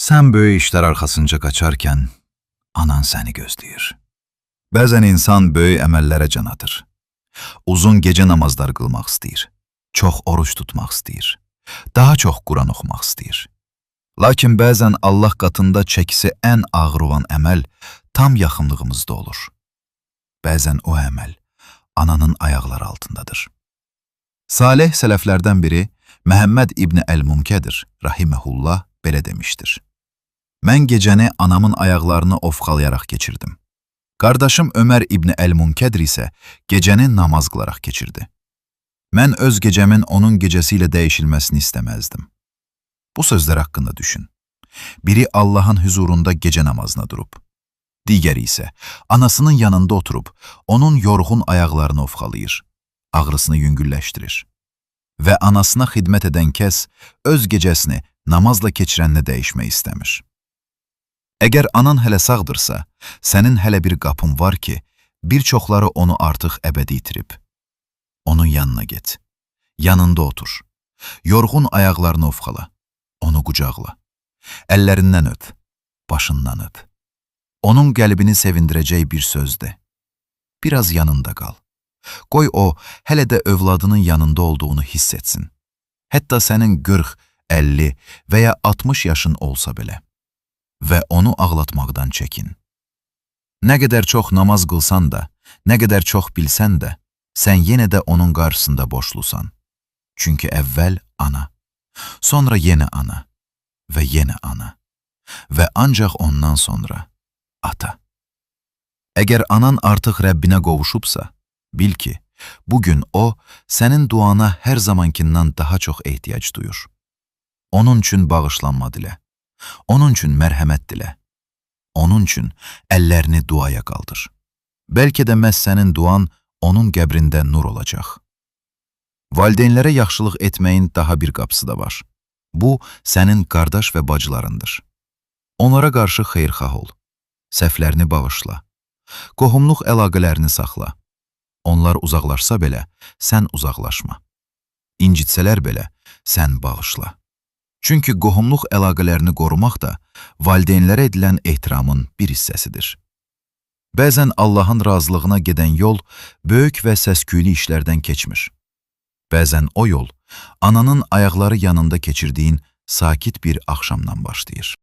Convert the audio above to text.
Sen böyük işler arxasınca qaçarkən, anan səni gözləyir. Bəzən insan böyük əməllərə can atır. Uzun gecə namazlar qılmaq istəyir. Çox oruç tutmaq istəyir. Daha çox Quran oxumaq istəyir. Lakin bəzən Allah qatında çəkisi ən ağır olan əməl tam yaxınlığımızda olur. Bəzən o əməl ananın ayaqları altındadır. Salih sələflərdən biri Məhəmməd İbni Əl-Munkədir, rahiməhullah, belə demişdir. Mən gecəni anamın ayaqlarını ofqalayaraq keçirdim. Qardaşım Ömər İbni Əl-Munkədir isə gecəni namaz qılaraq keçirdi. Mən öz gecəmin onun gecəsi ilə dəyişilməsini istəməzdim. Bu sözlər haqqında düşün. Biri Allahın huzurunda gecə namazına durub. Digəri isə anasının yanında oturub, onun yorğun ayaqlarını ofqalayır, ağrısını yüngülləşdirir. Və anasına xidmət edən kəs öz gecəsini namazla keçirənlə dəyişmək istəmir. Əgər anan hələ sağdırsa, sənin hələ bir qapın var ki, bir çoxları onu artıq əbədi itirib. Onun yanına get, yanında otur, yorğun ayaqlarını ofqala, onu qucaqla, əllərindən öp, başından öp. Onun qəlbini sevindirəcək bir sözdür. Biraz yanında qal. Qoy o, hələ də övladının yanında olduğunu hiss etsin. Hətta sənin 40, 50 və ya 60 yaşın olsa belə. Və onu ağlatmaqdan çəkin. Nə qədər çox namaz qılsan da, nə qədər çox bilsən də, sən yenə də onun qarşısında boşlusan. Çünki əvvəl ana, sonra yenə ana və yenə ana və ancaq ondan sonra ata. Əgər anan artıq Rəbbinə qovuşubsa, bil ki, bugün o, sənin duana hər zamankindən daha çox ehtiyac duyur. Onun üçün bağışlanma dilə, onun üçün mərhəmət dilə, onun üçün əllərini duaya qaldır. Bəlkə də məhz sənin duan onun qəbrində nur olacaq. Valideynlərə yaxşılıq etməyin daha bir qapısı da var. Bu, sənin qardaş və bacılarındır. Onlara qarşı xeyirxah ol, səhvlərini bağışla, qohumluq əlaqələrini saxla. Onlar uzaqlaşsa belə, sən uzaqlaşma. İncitsələr belə, sən bağışla. Çünki qohumluq əlaqələrini qorumaq da valideynlərə edilən ehtiramın bir hissəsidir. Bəzən Allahın razılığına gedən yol böyük və səsküylü işlərdən keçmir. Bəzən o yol, ananın ayaqları yanında keçirdiyin sakit bir axşamdan başlayır.